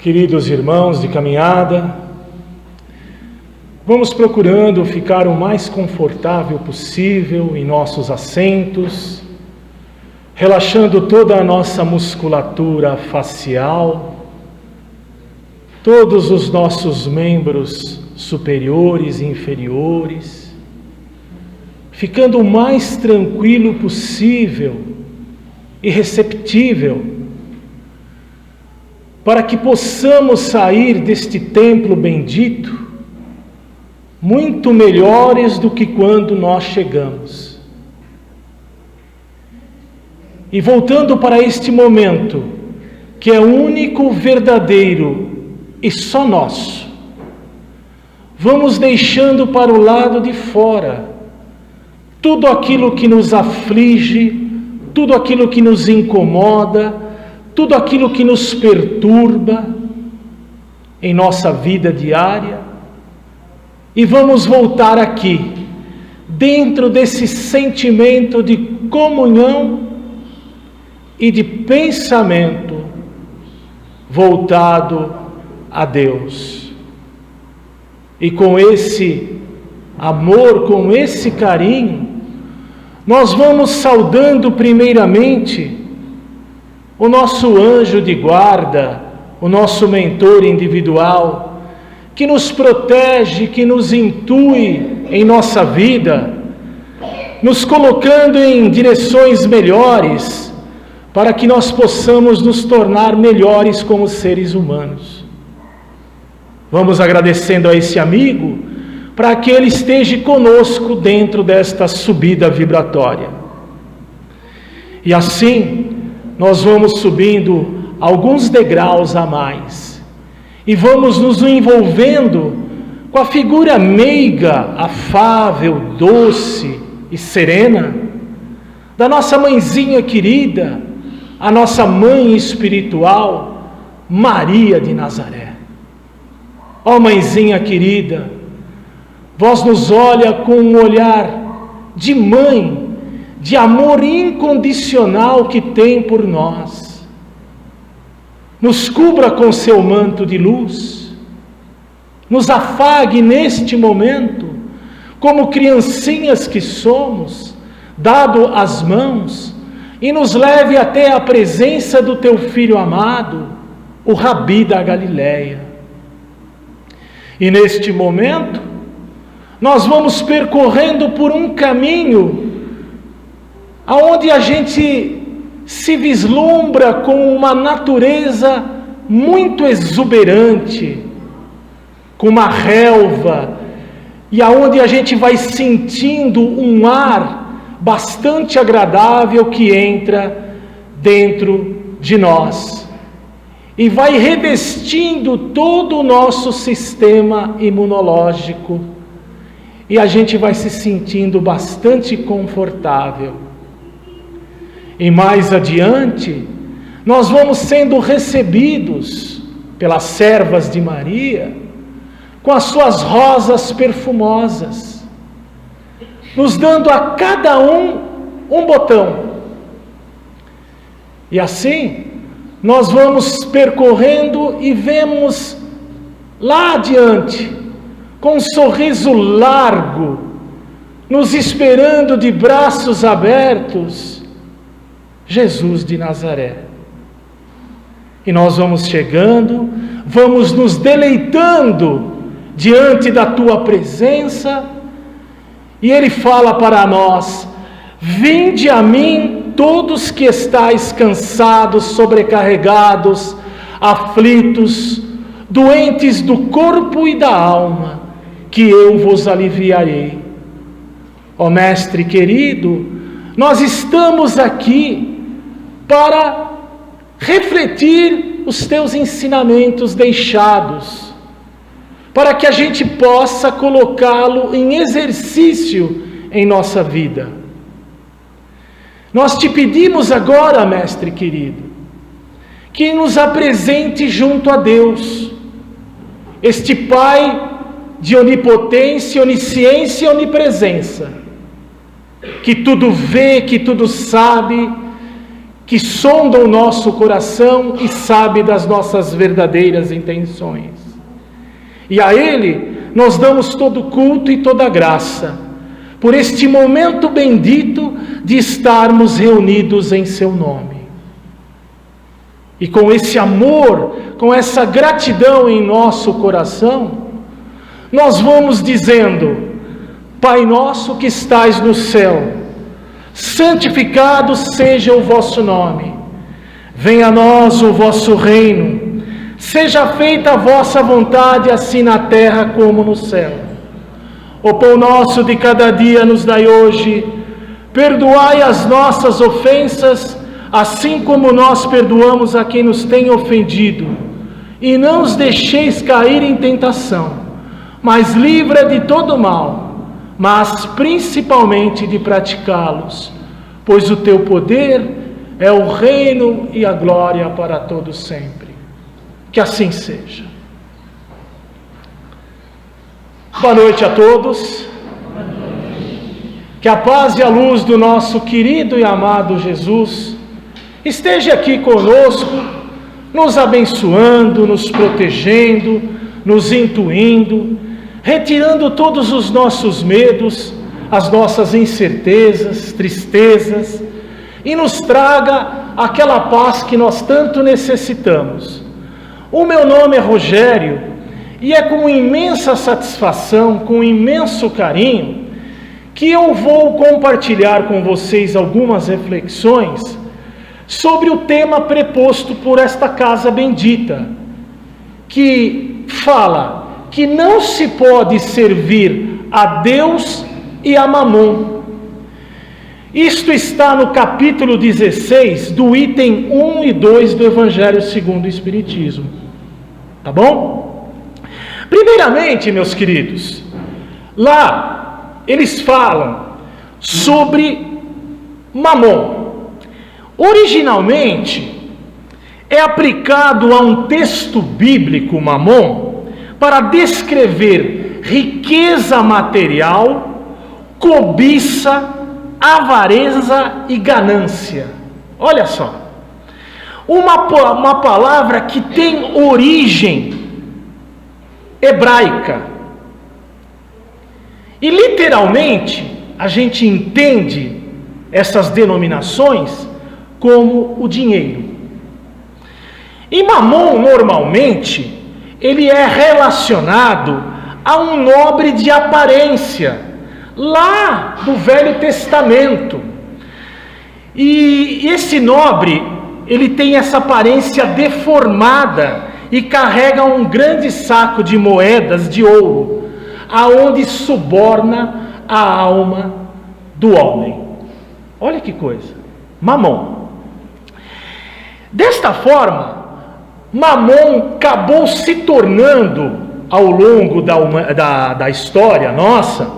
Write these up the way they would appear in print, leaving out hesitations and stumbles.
Queridos irmãos de caminhada, vamos procurando ficar o mais confortável possível em nossos assentos, relaxando toda a nossa musculatura facial, todos os nossos membros superiores e inferiores, ficando o mais tranquilo possível e receptível, para que possamos sair deste templo bendito muito melhores do que quando nós chegamos. E voltando para este momento, que é único, verdadeiro e só nosso, vamos deixando para o lado de fora tudo aquilo que nos aflige, tudo aquilo que nos incomoda, tudo aquilo que nos perturba em nossa vida diária, e vamos voltar aqui, dentro desse sentimento de comunhão e de pensamento voltado a Deus. E com esse amor, com esse carinho, nós vamos saudando primeiramente o nosso anjo de guarda, o nosso mentor individual, que nos protege, que nos intui em nossa vida, nos colocando em direções melhores, para que nós possamos nos tornar melhores como seres humanos. Vamos agradecendo a esse amigo, para que ele esteja conosco dentro desta subida vibratória. E assim, nós vamos subindo alguns degraus a mais e vamos nos envolvendo com a figura meiga, afável, doce e serena da nossa mãezinha querida, a nossa mãe espiritual, Maria de Nazaré. Ó mãezinha querida, vós nos olha com um olhar de mãe, de amor incondicional que tem por nós. Nos cubra com seu manto de luz, nos afague neste momento, como criancinhas que somos, dado as mãos, e nos leve até a presença do teu Filho amado, o Rabi da Galileia. E neste momento, nós vamos percorrendo por um caminho aonde a gente se vislumbra com uma natureza muito exuberante, com uma relva, e aonde a gente vai sentindo um ar bastante agradável que entra dentro de nós, e vai revestindo todo o nosso sistema imunológico, e a gente vai se sentindo bastante confortável. E mais adiante, nós vamos sendo recebidos pelas servas de Maria, com as suas rosas perfumosas, nos dando a cada um botão. E assim, nós vamos percorrendo e vemos lá adiante, com um sorriso largo, nos esperando de braços abertos, Jesus de Nazaré. E nós vamos chegando, vamos nos deleitando diante da tua presença, e ele fala para nós: vinde a mim todos que estáis cansados, sobrecarregados, aflitos, doentes do corpo e da alma, que eu vos aliviarei. Ó Mestre querido, nós estamos aqui para refletir os teus ensinamentos deixados, para que a gente possa colocá-lo em exercício em nossa vida. Nós te pedimos agora, Mestre querido, que nos apresente junto a Deus, este Pai de onipotência, onisciência e onipresença, que tudo vê, que tudo sabe, que sonda o nosso coração e sabe das nossas verdadeiras intenções. E a Ele nós damos todo culto e toda graça, por este momento bendito de estarmos reunidos em Seu nome. E com esse amor, com essa gratidão em nosso coração, nós vamos dizendo: Pai nosso que estais no céu, santificado seja o vosso nome. Venha a nós o vosso reino. Seja feita a vossa vontade, assim na terra como no céu. O pão nosso de cada dia nos dai hoje. Perdoai as nossas ofensas, assim como nós perdoamos a quem nos tem ofendido. E não os deixeis cair em tentação, mas livra de todo mal, mas principalmente de praticá-los, pois o teu poder é o reino e a glória para todos sempre. Que assim seja. Boa noite a todos. Que a paz e a luz do nosso querido e amado Jesus esteja aqui conosco, nos abençoando, nos protegendo, nos intuindo, retirando todos os nossos medos, as nossas incertezas, tristezas, e nos traga aquela paz que nós tanto necessitamos. O meu nome é Rogério, e é com imensa satisfação, com imenso carinho, que eu vou compartilhar com vocês algumas reflexões sobre o tema preposto por esta casa bendita, que fala que não se pode servir a Deus e a Mamon. Isto está no capítulo 16, do item 1 e 2 do Evangelho segundo o Espiritismo. Tá bom? Primeiramente, meus queridos, lá eles falam sobre Mamon. Originalmente, é aplicado a um texto bíblico, Mamon, para descrever riqueza material, cobiça, avareza e ganância. Olha só, uma palavra que tem origem hebraica. E literalmente, a gente entende essas denominações como o dinheiro. E Mamon, normalmente, ele é relacionado a um nobre de aparência, lá do Velho Testamento. E esse nobre, ele tem essa aparência deformada e carrega um grande saco de moedas de ouro, aonde suborna a alma do homem. Olha que coisa, Mamon. Desta forma, Mamon acabou se tornando, ao longo da história nossa,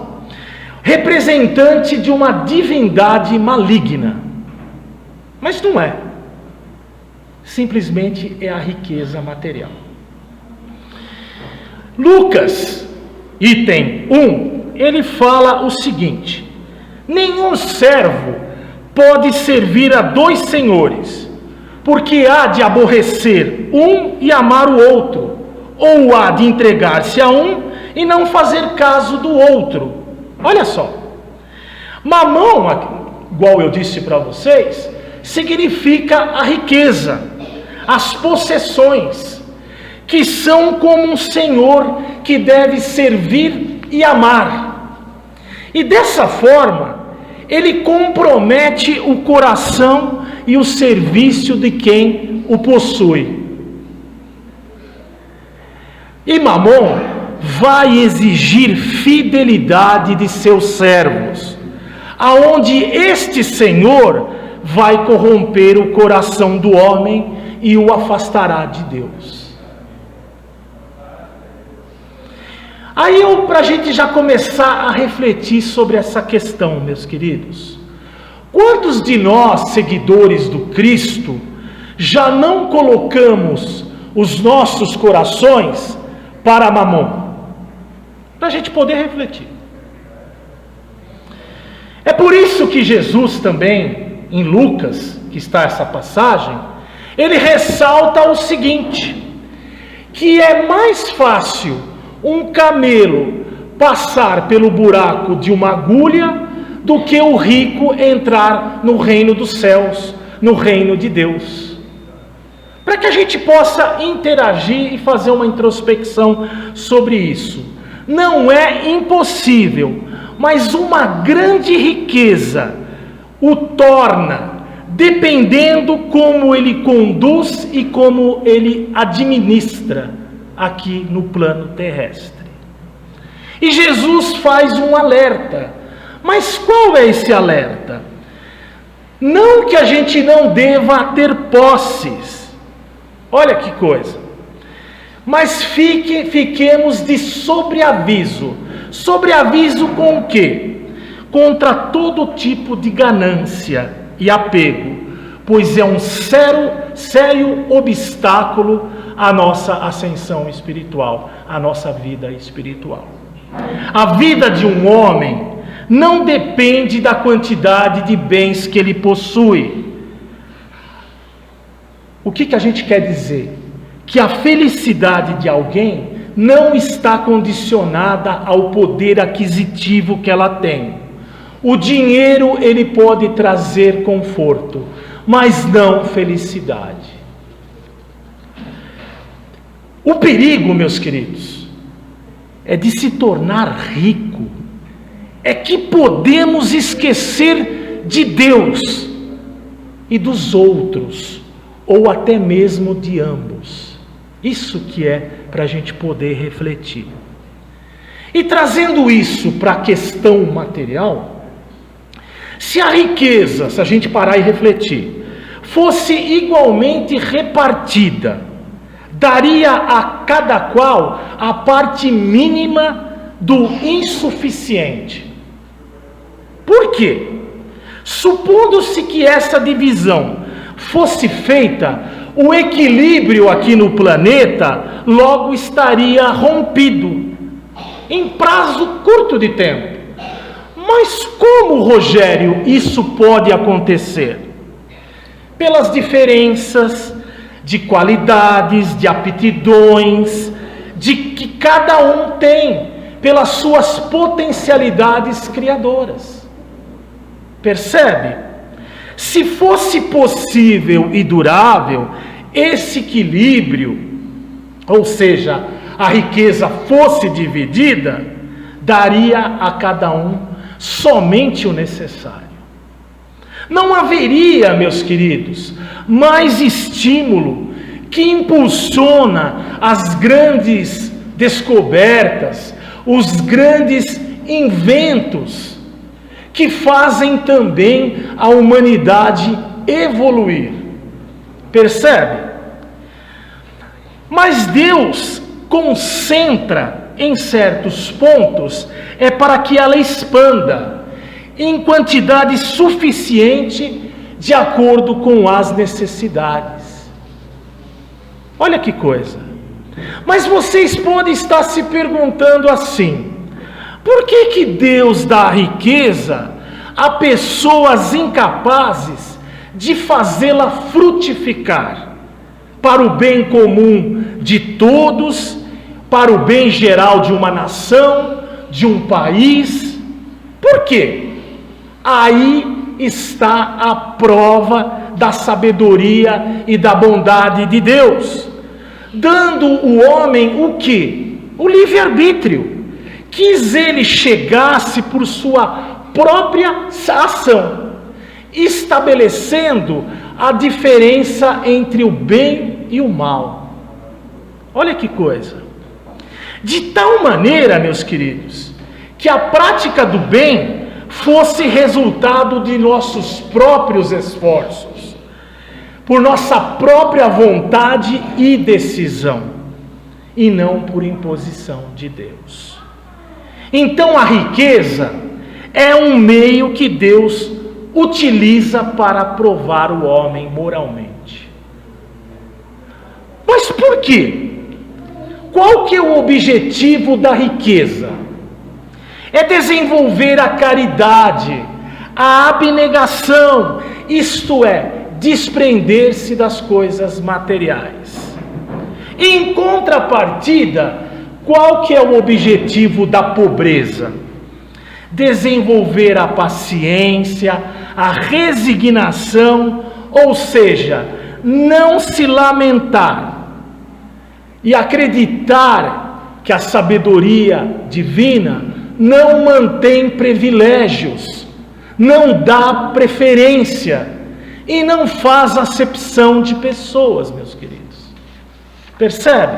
representante de uma divindade maligna. Mas não é. Simplesmente é a riqueza material. Lucas, item 1, ele fala o seguinte: nenhum servo pode servir a dois senhores, porque há de aborrecer um e amar o outro, ou há de entregar-se a um e não fazer caso do outro. Olha só, Mamon, igual eu disse para vocês, significa a riqueza, as possessões, que são como um senhor que deve servir e amar. E dessa forma, ele compromete o coração e o serviço de quem o possui. E Mamon vai exigir fidelidade de seus servos, aonde este senhor vai corromper o coração do homem e o afastará de Deus. Aí, para a gente já começar a refletir sobre essa questão, meus queridos, quantos de nós, seguidores do Cristo, já não colocamos os nossos corações para Mamon? Para a gente poder refletir. É por isso que Jesus também, em Lucas, que está essa passagem, ele ressalta o seguinte, que é mais fácil um camelo passar pelo buraco de uma agulha do que o rico entrar no reino dos céus, no reino de Deus. Para que a gente possa interagir e fazer uma introspecção sobre isso. Não é impossível, mas uma grande riqueza o torna, dependendo como ele conduz e como ele administra aqui no plano terrestre. E Jesus faz um alerta. Mas qual é esse alerta? Não que a gente não deva ter posses. Olha que coisa. Mas fiquemos de sobreaviso. Sobreaviso com o quê? Contra todo tipo de ganância e apego, pois é um sério obstáculo à nossa ascensão espiritual, à nossa vida espiritual. A vida de um homem não depende da quantidade de bens que ele possui. O que a gente quer dizer? Que a felicidade de alguém não está condicionada ao poder aquisitivo que ela tem. O dinheiro ele pode trazer conforto, mas não felicidade. O perigo, meus queridos, é de se tornar rico. É que podemos esquecer de Deus e dos outros, ou até mesmo de ambos. Isso que é para a gente poder refletir. E trazendo isso para a questão material, se a riqueza, se a gente parar e refletir, fosse igualmente repartida, daria a cada qual a parte mínima do insuficiente. Por quê? Supondo-se que essa divisão fosse feita, o equilíbrio aqui no planeta logo estaria rompido, em prazo curto de tempo. Mas como, Rogério, isso pode acontecer? Pelas diferenças de qualidades, de aptidões, de que cada um tem, pelas suas potencialidades criadoras. Percebe? Se fosse possível e durável esse equilíbrio, ou seja, a riqueza fosse dividida, daria a cada um somente o necessário. Não haveria, meus queridos, mais estímulo que impulsiona as grandes descobertas, os grandes inventos que fazem também a humanidade evoluir. Percebe? Mas Deus concentra em certos pontos para que ela expanda em quantidade suficiente de acordo com as necessidades. Olha que coisa. Mas vocês podem estar se perguntando assim: por que Deus dá riqueza a pessoas incapazes de fazê-la frutificar para o bem comum de todos, para o bem geral de uma nação, de um país? Por quê? Aí está a prova da sabedoria e da bondade de Deus, dando o homem o quê? O livre-arbítrio. Quis ele chegasse por sua própria ação, estabelecendo a diferença entre o bem e o mal. Olha que coisa. De tal maneira, meus queridos, que a prática do bem fosse resultado de nossos próprios esforços, por nossa própria vontade e decisão, e não por imposição de Deus. Então a riqueza é um meio que Deus utiliza para provar o homem moralmente. Mas por quê? Qual que é o objetivo da riqueza? É desenvolver a caridade, a abnegação, isto é, desprender-se das coisas materiais. Em contrapartida, qual que é o objetivo da pobreza? Desenvolver a paciência, a resignação, ou seja, não se lamentar e acreditar que a sabedoria divina não mantém privilégios, não dá preferência e não faz acepção de pessoas, meus queridos. Percebe?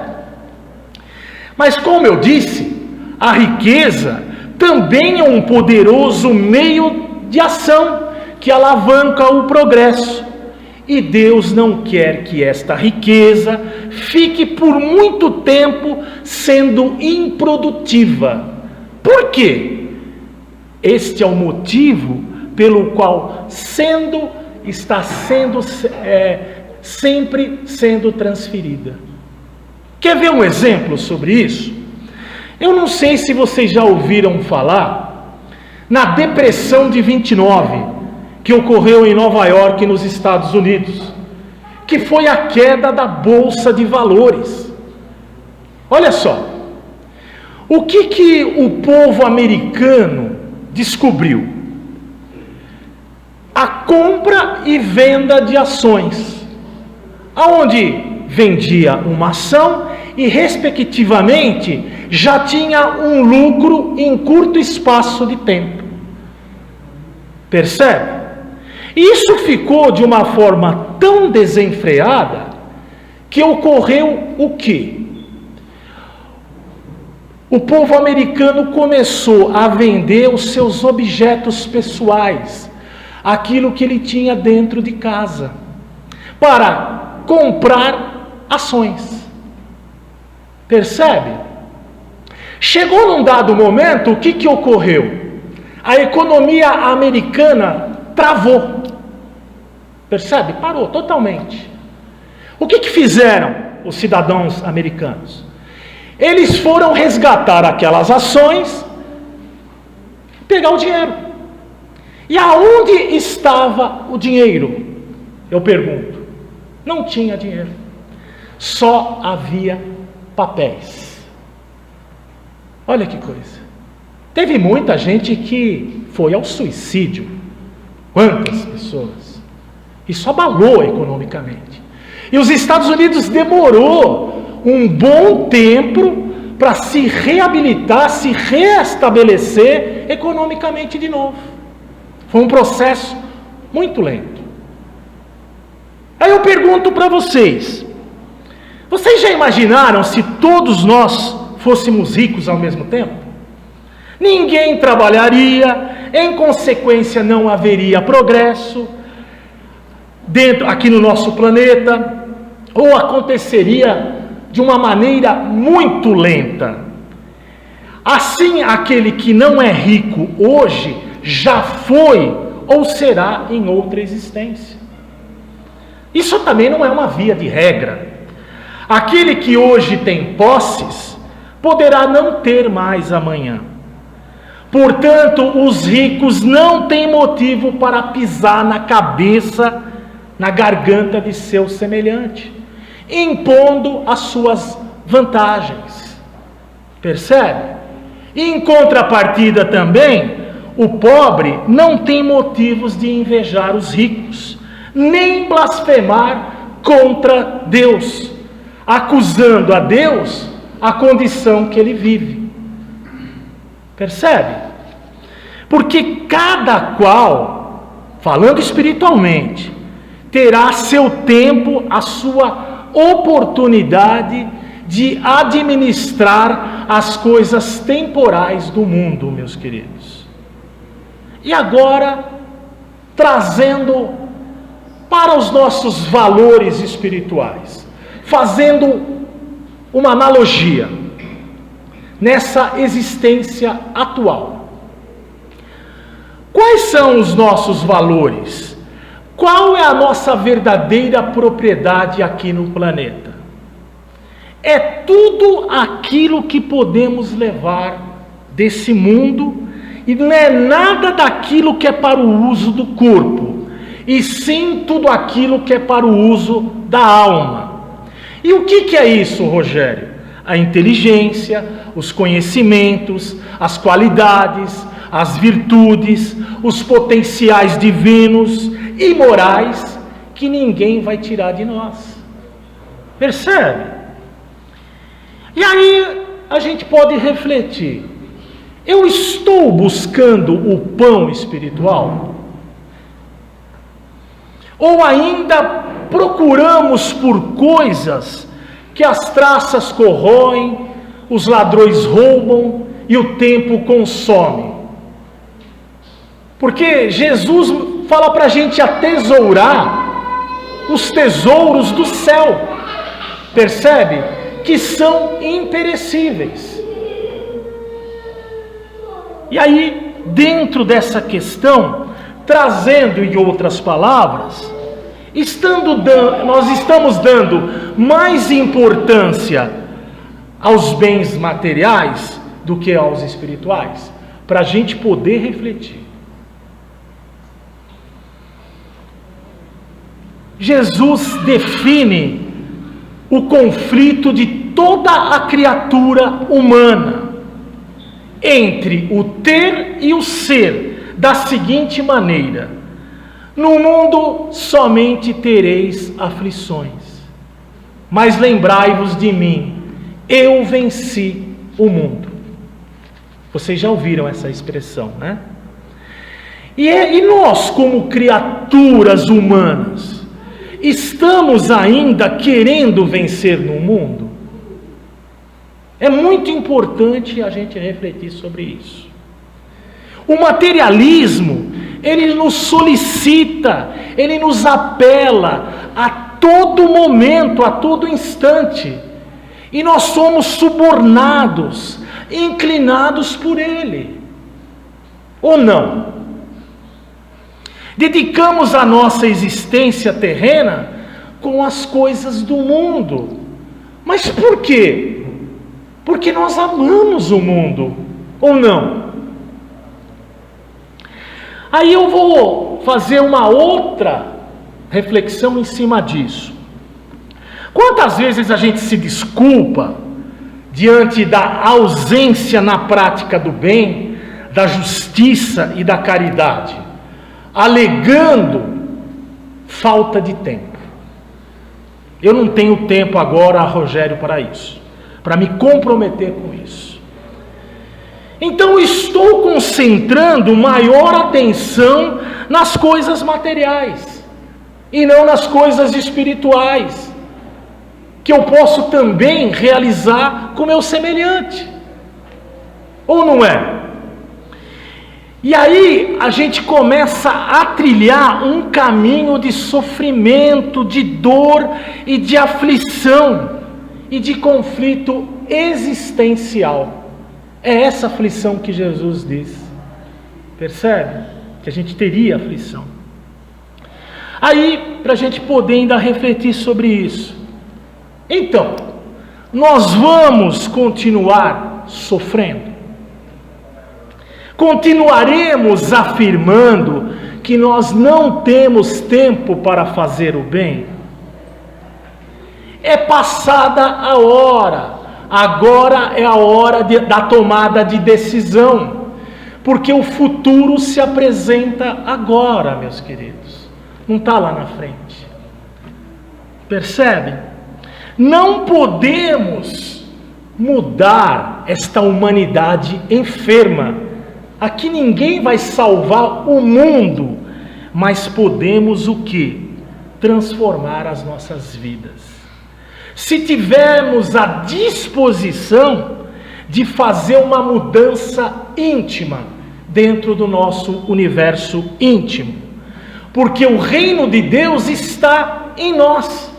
Mas como eu disse, a riqueza também é um poderoso meio de ação que alavanca o progresso. E Deus não quer que esta riqueza fique por muito tempo sendo improdutiva. Por quê? Este é o motivo pelo qual está sempre sendo transferida. Quer ver um exemplo sobre isso? Eu não sei se vocês já ouviram falar na Depressão de 29, que ocorreu em Nova York, nos Estados Unidos, que foi a queda da Bolsa de Valores. Olha só, o que o povo americano descobriu? A compra e venda de ações, aonde vendia uma ação e, respectivamente, já tinha um lucro em curto espaço de tempo. Percebe? Isso ficou de uma forma tão desenfreada que ocorreu o quê? O povo americano começou a vender os seus objetos pessoais, aquilo que ele tinha dentro de casa, para comprar ações. Percebe? Chegou num dado momento, o que ocorreu? A economia americana travou. Percebe? Parou totalmente. O que fizeram os cidadãos americanos? Eles foram resgatar aquelas ações, pegar o dinheiro. E aonde estava o dinheiro? Eu pergunto. Não tinha dinheiro. Só havia papéis. Olha que coisa. Teve muita gente que foi ao suicídio. Quantas pessoas? Isso abalou economicamente. E os Estados Unidos demorou um bom tempo para se reabilitar, se reestabelecer economicamente de novo. Foi um processo muito lento. Aí eu pergunto para vocês já imaginaram se todos nós fôssemos ricos ao mesmo tempo? Ninguém trabalharia, em consequência não haveria progresso aqui no nosso planeta, ou aconteceria de uma maneira muito lenta. Assim, aquele que não é rico hoje, já foi ou será em outra existência. Isso também não é uma via de regra. Aquele que hoje tem posses, poderá não ter mais amanhã. Portanto, os ricos não têm motivo para pisar na cabeça, na garganta de seu semelhante, impondo as suas vantagens. Percebe? Em contrapartida também, o pobre não tem motivos de invejar os ricos, nem blasfemar contra Deus, acusando a Deus a condição que ele vive. Percebe? Porque cada qual, falando espiritualmente, terá seu tempo, a sua oportunidade de administrar as coisas temporais do mundo, meus queridos. E agora, trazendo para os nossos valores espirituais, fazendo uma analogia nessa existência atual. Quais são os nossos valores? Qual é a nossa verdadeira propriedade aqui no planeta? É tudo aquilo que podemos levar desse mundo, e não é nada daquilo que é para o uso do corpo. e sim tudo aquilo que é para o uso da alma. E o que é isso, Rogério? A inteligência, os conhecimentos, as qualidades, as virtudes, os potenciais divinos e morais que ninguém vai tirar de nós. Percebe? E aí a gente pode refletir: eu estou buscando o pão espiritual? Ou ainda procuramos por coisas que as traças corroem, os ladrões roubam e o tempo consome? Porque Jesus fala para a gente atesourar os tesouros do céu, percebe? Que são imperecíveis. E aí, dentro dessa questão, trazendo em outras palavras, nós estamos dando mais importância aos bens materiais do que aos espirituais, para a gente poder refletir. Jesus define o conflito de toda a criatura humana entre o ter e o ser da seguinte maneira: no mundo somente tereis aflições, mas lembrai-vos de mim, eu venci o mundo. Vocês já ouviram essa expressão, né? E nós, como criaturas humanas, estamos ainda querendo vencer no mundo? É muito importante a gente refletir sobre isso. O materialismo, ele nos solicita, ele nos apela a todo momento, a todo instante. E nós somos subornados, inclinados por ele. Ou não? Dedicamos a nossa existência terrena com as coisas do mundo. Mas por quê? Porque nós amamos o mundo, ou não? Aí eu vou fazer uma outra reflexão em cima disso. Quantas vezes a gente se desculpa diante da ausência na prática do bem, da justiça e da caridade, alegando falta de tempo? Eu não tenho tempo agora, Rogério, para isso, para me comprometer com isso. Então estou concentrando maior atenção nas coisas materiais e não nas coisas espirituais, que eu posso também realizar com meu semelhante. Ou não é? E aí a gente começa a trilhar um caminho de sofrimento, de dor e de aflição e de conflito existencial. É essa aflição que Jesus diz. Percebe? Que a gente teria aflição. Aí, para a gente poder ainda refletir sobre isso. Então, nós vamos continuar sofrendo? Continuaremos afirmando que nós não temos tempo para fazer o bem? É passada a hora. Agora é a hora da tomada de decisão, porque o futuro se apresenta agora, meus queridos, não está lá na frente. Percebem? Não podemos mudar esta humanidade enferma. Aqui ninguém vai salvar o mundo, mas podemos o quê? Transformar as nossas vidas. Se tivermos a disposição de fazer uma mudança íntima dentro do nosso universo íntimo, porque o reino de Deus está em nós,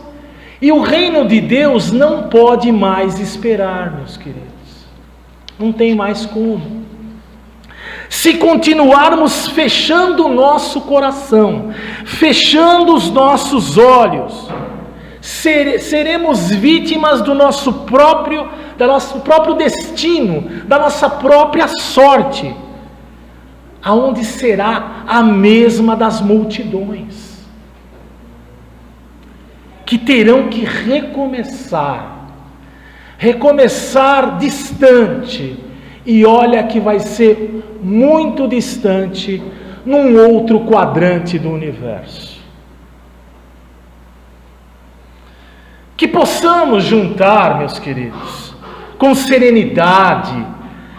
e o reino de Deus não pode mais esperar, meus queridos, não tem mais como. Se continuarmos fechando o nosso coração, fechando os nossos olhos, seremos vítimas do nosso próprio destino, da nossa própria sorte, aonde será a mesma das multidões. que terão que recomeçar distante, e olha que vai ser muito distante, num outro quadrante do universo. Que possamos juntar, meus queridos, com serenidade,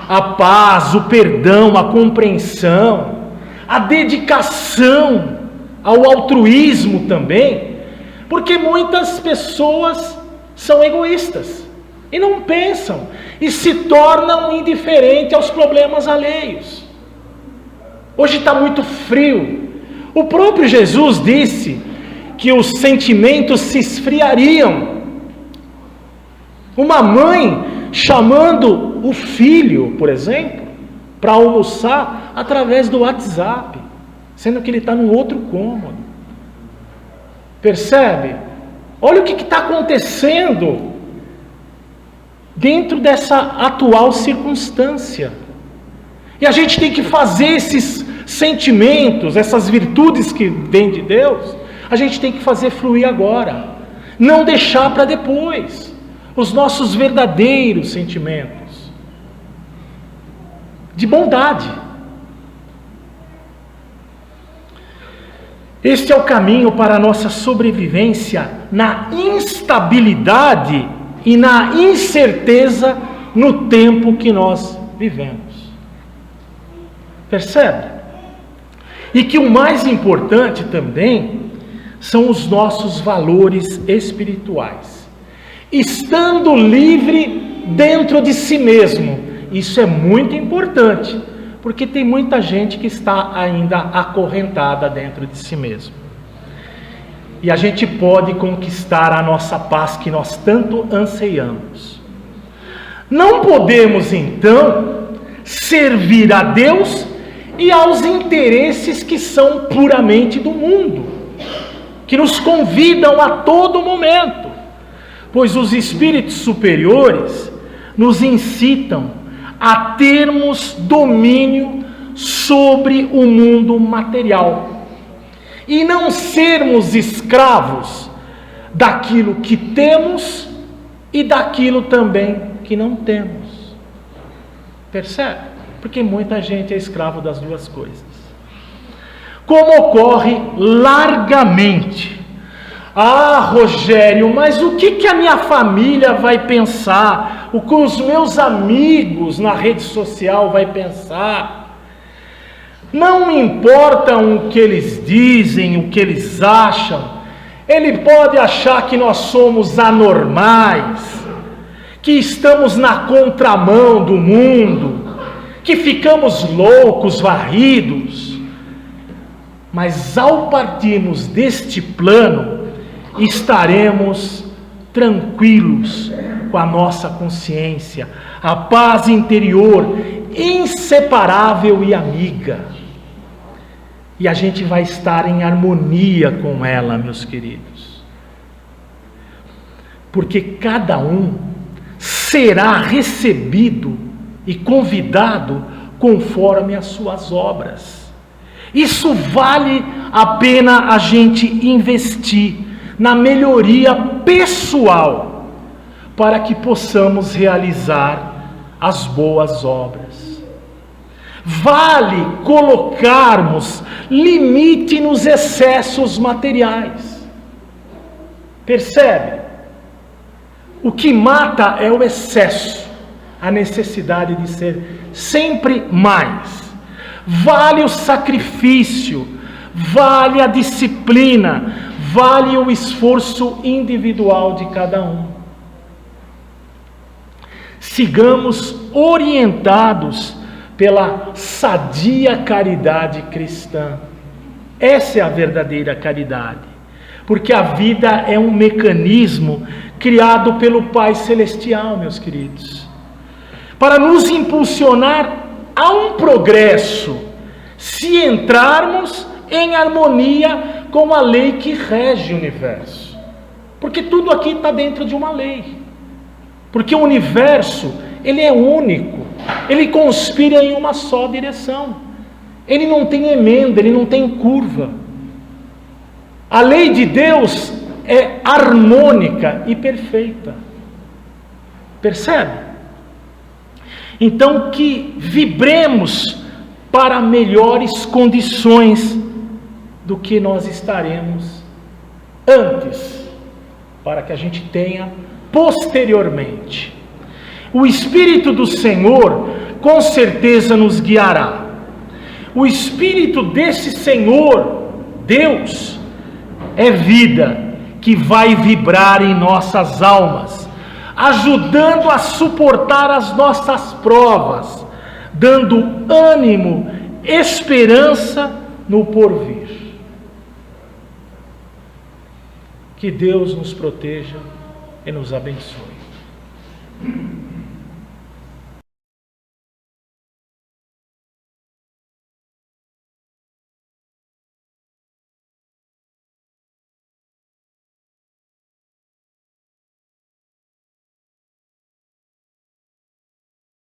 a paz, o perdão, a compreensão, a dedicação ao altruísmo também, porque muitas pessoas são egoístas e não pensam e se tornam indiferentes aos problemas alheios. Hoje está muito frio. O próprio Jesus disse que os sentimentos se esfriariam. Uma mãe chamando o filho, por exemplo, para almoçar através do WhatsApp, sendo que ele está num outro cômodo. Percebe? Olha o que está acontecendo dentro dessa atual circunstância. E a gente tem que fazer esses sentimentos, essas virtudes que vêm de Deus, a gente tem que fazer fluir agora, não deixar para depois os nossos verdadeiros sentimentos de bondade. Este é o caminho para a nossa sobrevivência na instabilidade e na incerteza no tempo que nós vivemos. Percebe? E que o mais importante também são os nossos valores espirituais. Estando livre dentro de si mesmo. Isso é muito importante, porque tem muita gente que está ainda acorrentada dentro de si mesmo. E a gente pode conquistar a nossa paz que nós tanto anseiamos. Não podemos, então, servir a Deus e aos interesses que são puramente do mundo, que nos convidam a todo momento, pois os espíritos superiores nos incitam a termos domínio sobre o mundo material e não sermos escravos daquilo que temos e daquilo também que não temos. Percebe? Porque muita gente é escravo das duas coisas. Como ocorre largamente. Ah, Rogério, mas o que a minha família vai pensar? O que os meus amigos na rede social vai pensar? Não importa o que eles dizem, o que eles acham. Ele pode achar que nós somos anormais, que estamos na contramão do mundo, que ficamos loucos, varridos. Mas ao partirmos deste plano, estaremos tranquilos com a nossa consciência, a paz interior, inseparável e amiga. E a gente vai estar em harmonia com ela, meus queridos. Porque cada um será recebido e convidado conforme as suas obras. Isso vale a pena a gente investir na melhoria pessoal, para que possamos realizar as boas obras. Vale colocarmos limite nos excessos materiais. Percebe? O que mata é o excesso, a necessidade de ser sempre mais. Vale o sacrifício, vale a disciplina, vale o esforço individual de cada um. Sigamos orientados pela sadia caridade cristã. Essa é a verdadeira caridade, porque a vida é um mecanismo criado pelo Pai Celestial, meus queridos, para nos impulsionar a um progresso, se entrarmos em harmonia com a lei que rege o universo. Porque tudo aqui está dentro de uma lei. Porque o universo, ele é único. Ele conspira em uma só direção. Ele não tem emenda, ele não tem curva. A lei de Deus é harmônica e perfeita. Percebe? Então, que vibremos para melhores condições do que nós estaremos antes, para que a gente tenha posteriormente. O Espírito do Senhor com certeza nos guiará. O Espírito desse Senhor, Deus, é vida que vai vibrar em nossas almas, ajudando a suportar as nossas provas, dando ânimo, esperança no porvir. Que Deus nos proteja e nos abençoe.